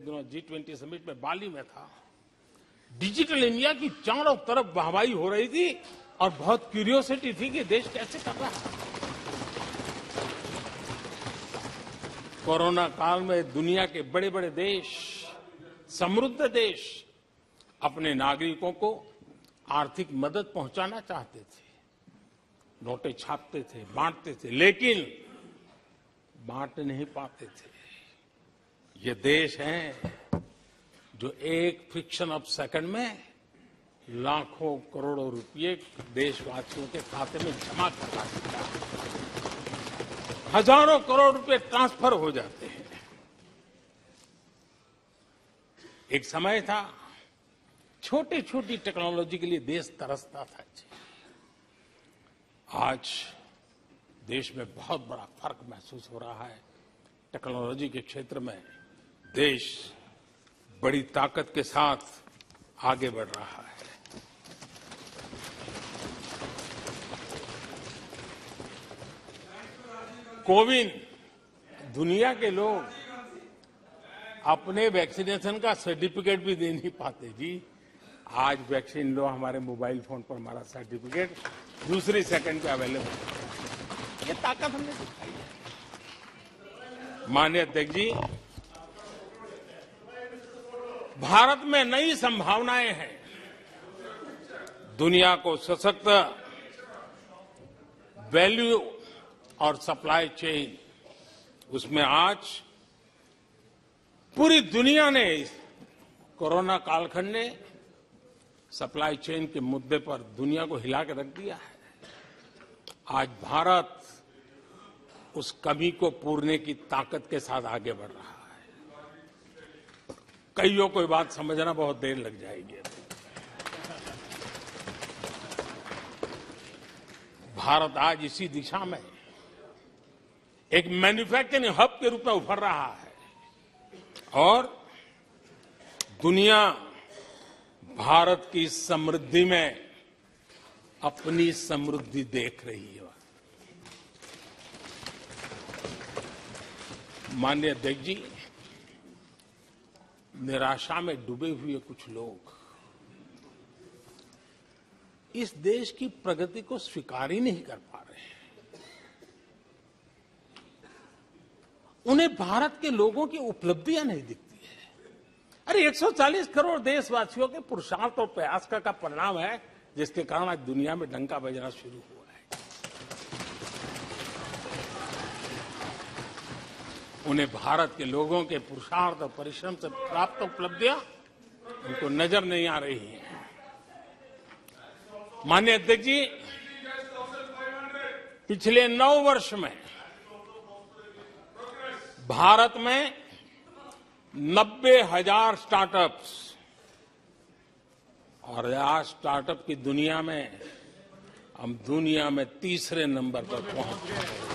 G20 summit में बाली में था। डिजिटल इंडिया की चारों तरफ वाहवाही हो रही थी और बहुत क्यूरियोसिटी थी कि देश कैसे कर रहा है। कोरोना काल में दुनिया के बड़े बड़े देश, समृद्ध देश अपने नागरिकों को आर्थिक मदद पहुंचाना चाहते थे, नोटें छापते थे, बांटते थे, लेकिन बांट नहीं पाते थे। ये देश है जो एक फ्रिक्शन ऑफ सेकंड में लाखों करोड़ों रुपए देशवासियों के खाते में जमा करवा सकता है। हजारों करोड़ रुपए ट्रांसफर हो जाते हैं। एक समय था छोटी छोटी टेक्नोलॉजी के लिए देश तरसता था। आज देश में बहुत बड़ा फर्क महसूस हो रहा है। टेक्नोलॉजी के क्षेत्र में देश बड़ी ताकत के साथ आगे बढ़ रहा है। कोविन दुनिया के लोग अपने वैक्सीनेशन का सर्टिफिकेट भी दे नहीं पाते जी। आज वैक्सीन लो, हमारे मोबाइल फोन पर हमारा सर्टिफिकेट दूसरी सेकंड पे अवेलेबल है। ये ताकत हमने दिखाई है। माननीय अध्यक्ष जी, भारत में नई संभावनाएं हैं। दुनिया को सशक्त वैल्यू और सप्लाई चेन, उसमें आज पूरी दुनिया ने कोरोना कालखंड ने सप्लाई चेन के मुद्दे पर दुनिया को हिला के रख दिया है। आज भारत उस कमी को पूरने की ताकत के साथ आगे बढ़ रहा है। कईयों को बात समझना बहुत देर लग जाएगी। भारत आज इसी दिशा में एक मैन्युफैक्चरिंग हब के रूप में उभर रहा है और दुनिया भारत की समृद्धि में अपनी समृद्धि देख रही है। माननीय अध्यक्ष जी, निराशा में डूबे हुए कुछ लोग इस देश की प्रगति को स्वीकार ही नहीं कर पा रहे हैं। उन्हें भारत के लोगों की उपलब्धियां नहीं दिखती है। अरे 140 करोड़ देशवासियों के पुरुषार्थ और प्रयास का परिणाम है, जिसके कारण आज दुनिया में डंका बजना शुरू हुआ है। उन्हें भारत के लोगों के पुरुषार्थ और परिश्रम से प्राप्त उपलब्धियां उनको नजर नहीं आ रही हैं। माननीय अध्यक्ष जी, पिछले 9 वर्ष में भारत में 90,000 स्टार्टअप्स, और आज स्टार्टअप की दुनिया में हम दुनिया में तीसरे नंबर पर पहुंच गए।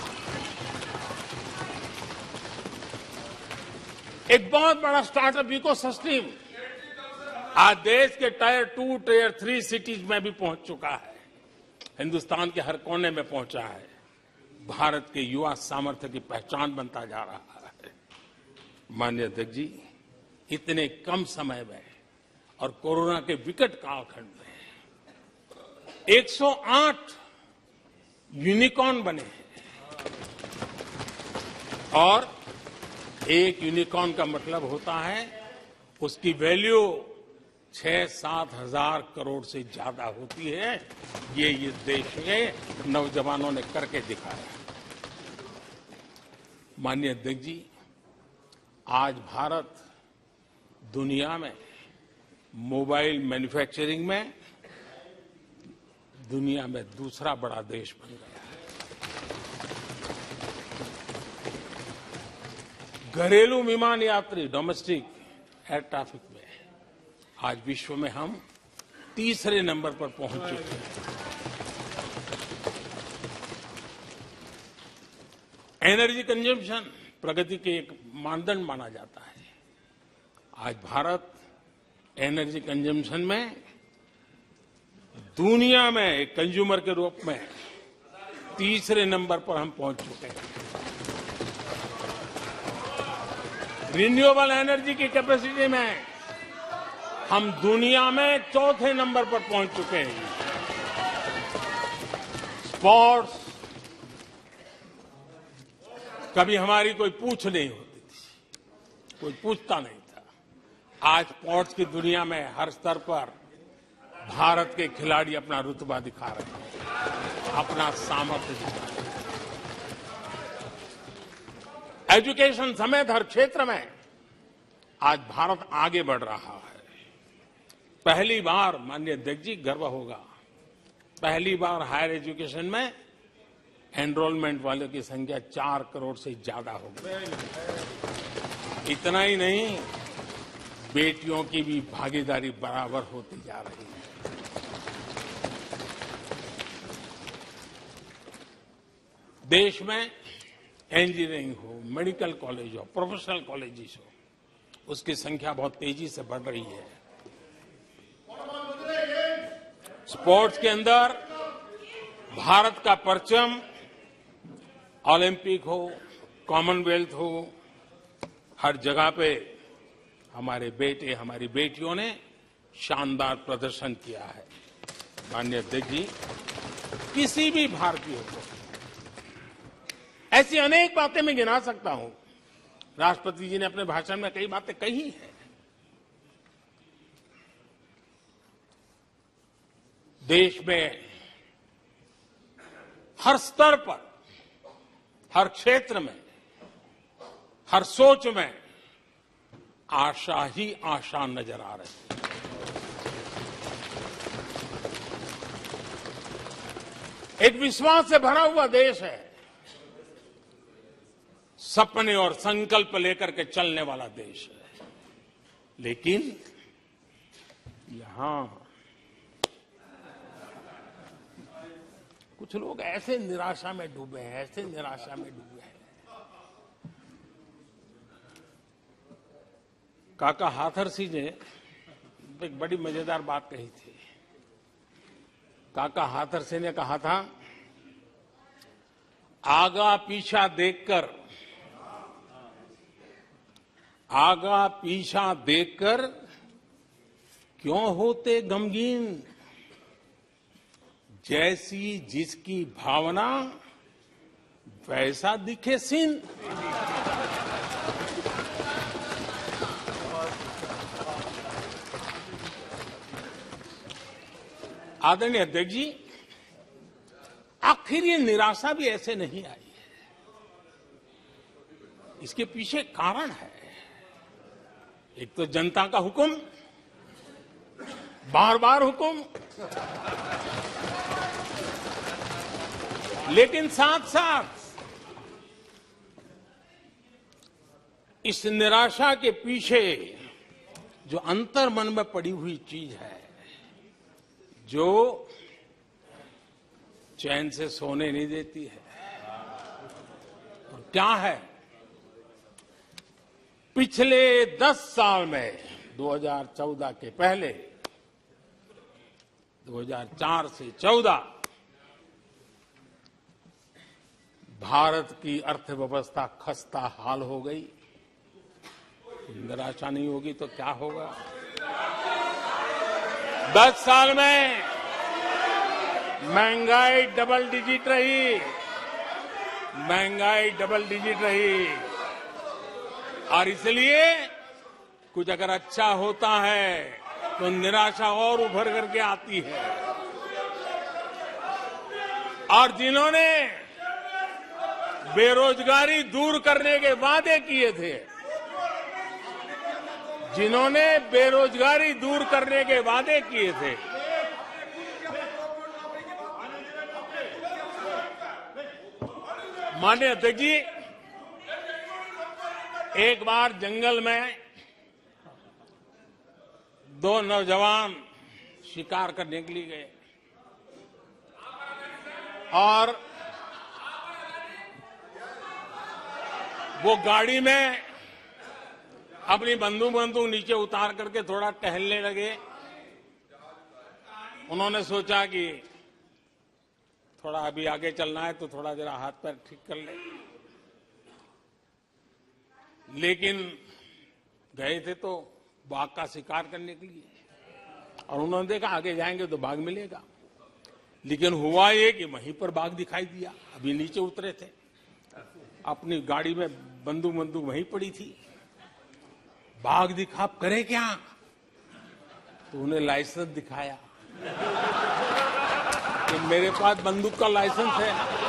एक बहुत बड़ा स्टार्टअप इकोसिस्टम आज देश के टायर 2, टायर 3 सिटीज में भी पहुंच चुका है। हिंदुस्तान के हर कोने में पहुंचा है। भारत के युवा सामर्थ्य की पहचान बनता जा रहा है। माननीय अध्यक्ष जी, इतने कम समय में और कोरोना के विकट कालखंड में 108 यूनिकॉर्न बने हैं। और एक यूनिकॉर्न का मतलब होता है उसकी वैल्यू 6-7 हजार करोड़ से ज्यादा होती है। ये देश के नौजवानों ने करके दिखाया। माननीय अध्यक्ष जी, आज भारत दुनिया में मोबाइल मैन्युफैक्चरिंग में दुनिया में दूसरा बड़ा देश बन गया है। घरेलू विमान यात्री, डोमेस्टिक एयर ट्रैफिक में आज विश्व में हम तीसरे नंबर पर पहुंच चुके हैं। एनर्जी कंजम्पशन प्रगति के एक मानदंड माना जाता है। आज भारत एनर्जी कंजम्पशन में दुनिया में एक कंज्यूमर के रूप में तीसरे नंबर पर हम पहुंच चुके हैं। रिन्यूएबल एनर्जी की कैपेसिटी में हम दुनिया में चौथे नंबर पर पहुंच चुके हैं। स्पोर्ट्स कभी हमारी कोई पूछ नहीं होती थी, कोई पूछता नहीं था। आज स्पोर्ट्स की दुनिया में हर स्तर पर भारत के खिलाड़ी अपना रुतबा दिखा रहे हैं, अपना सामर्थ्य दिखा रहे हैं। एजुकेशन समेत हर क्षेत्र में आज भारत आगे बढ़ रहा है। पहली बार, माननीय अध्यक्ष जी, गर्व होगा, पहली बार हायर एजुकेशन में एनरोलमेंट वालों की संख्या 4 करोड़ से ज्यादा हो गई। इतना ही नहीं, बेटियों की भी भागीदारी बराबर होती जा रही है। देश में इंजीनियरिंग हो, मेडिकल कॉलेज हो, प्रोफेशनल कॉलेजेस हो, उसकी संख्या बहुत तेजी से बढ़ रही है। स्पोर्ट्स के अंदर भारत का परचम ओलंपिक हो, कॉमनवेल्थ हो, हर जगह पे हमारे बेटे, हमारी बेटियों ने शानदार प्रदर्शन किया है। माननीय अध्यक्ष जी, किसी भी भारतीय को ऐसी अनेक बातें मैं गिना सकता हूं। राष्ट्रपति जी ने अपने भाषण में कई बातें कही हैं। देश में हर स्तर पर, हर क्षेत्र में, हर सोच में आशा ही आशा नजर आ रही है। एक विश्वास से भरा हुआ देश है, सपने और संकल्प लेकर के चलने वाला देश है। लेकिन यहां कुछ लोग ऐसे निराशा में डूबे हैं, ऐसे निराशा में डूबे हैं। काका हाथरसी ने एक बड़ी मजेदार बात कही थी। काका हाथरसी ने कहा था, आगा पीछा देखकर क्यों होते गमगीन, जैसी जिसकी भावना वैसा दिखे सीन। आदरणीय अध्यक्ष जी, आखिर ये निराशा भी ऐसे नहीं आई है। इसके पीछे कारण है। एक तो जनता का हुक्म, बार बार हुक्म, लेकिन साथ साथ इस निराशा के पीछे जो अंतर्मन में पड़ी हुई चीज है, जो चैन से सोने नहीं देती है, और क्या है? पिछले 10 साल में 2014 के पहले 2004 से 14 भारत की अर्थव्यवस्था खस्ता हाल हो गई। निराशा नहीं होगी तो क्या होगा? 10 साल में महंगाई डबल डिजिट रही, और इसलिए कुछ अगर अच्छा होता है तो निराशा और उभर करके आती है। और जिन्होंने बेरोजगारी दूर करने के वादे किए थे, माननीय अध्यक्ष जी, एक बार जंगल में 2 नौजवान शिकार करने के लिए गए और वो गाड़ी में अपनी बंदूक नीचे उतार करके थोड़ा टहलने लगे। उन्होंने सोचा कि थोड़ा अभी आगे चलना है तो थोड़ा जरा हाथ पैर ठीक कर ले, लेकिन गए थे तो बाघ का शिकार करने के लिए, और उन्होंने देखा आगे जाएंगे तो बाघ मिलेगा, लेकिन हुआ ये कि वहीं पर बाघ दिखाई दिया। अभी नीचे उतरे थे, अपनी गाड़ी में बंदूक वहीं पड़ी थी, बाघ दिखा, आप करें क्या? तो उन्हें लाइसेंस दिखाया कि मेरे पास बंदूक का लाइसेंस है।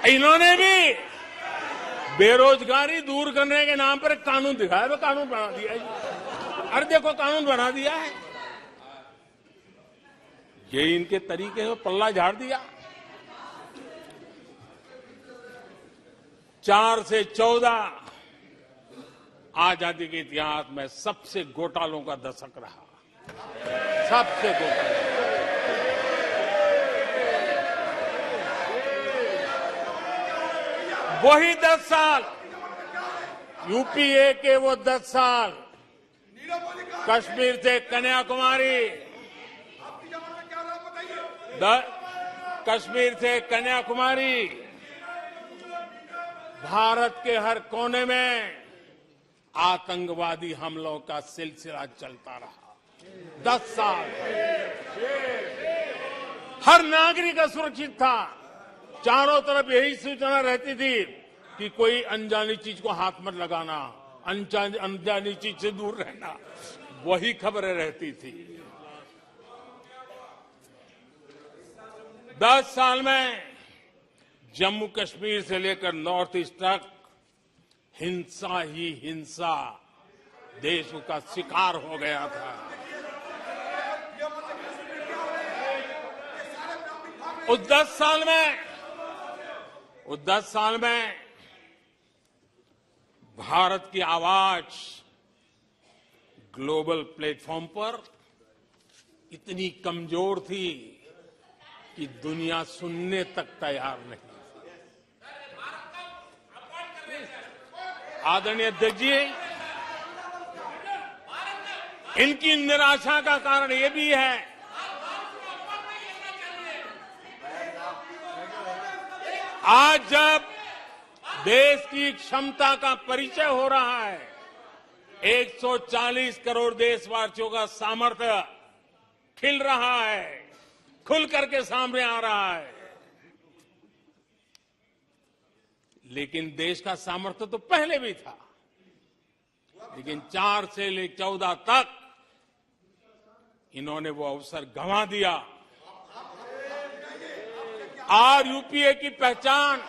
इन्होंने भी बेरोजगारी दूर करने के नाम पर एक कानून दिखाया, तो कानून बना दिया है। अरे देखो, कानून बना दिया है। ये इनके तरीके से पल्ला झाड़ दिया। 4 से 14 आजादी के इतिहास में सबसे घोटालों का दशक रहा, सबसे घोटाला। वही 10 साल, यूपीए के वो 10 साल, कश्मीर से कन्याकुमारी, कश्मीर से कन्याकुमारी, भारत के हर कोने में आतंकवादी हमलों का सिलसिला चलता रहा। 10 साल हर नागरिक असुरक्षित था। चारों तरफ यही सूचना रहती थी कि कोई अनजानी चीज को हाथ मत लगाना, अनजानी चीज से दूर रहना, वही खबरें रहती थी। 10 साल में जम्मू कश्मीर से लेकर नॉर्थ ईस्ट तक हिंसा ही हिंसा देश का शिकार हो गया था। उस 10 साल में भारत की आवाज ग्लोबल प्लेटफॉर्म पर इतनी कमजोर थी कि दुनिया सुनने तक तैयार नहीं थी। आदरणीय अध्यक्ष जी, इनकी निराशा का कारण ये भी है आज जब देश की क्षमता का परिचय हो रहा है, 140 करोड़ देशवासियों का सामर्थ्य खिल रहा है, खुल करके सामने आ रहा है। लेकिन देश का सामर्थ्य तो पहले भी था, लेकिन 4 से लेकर 14 तक इन्होंने वो अवसर गंवा दिया। और यूपीए की पहचान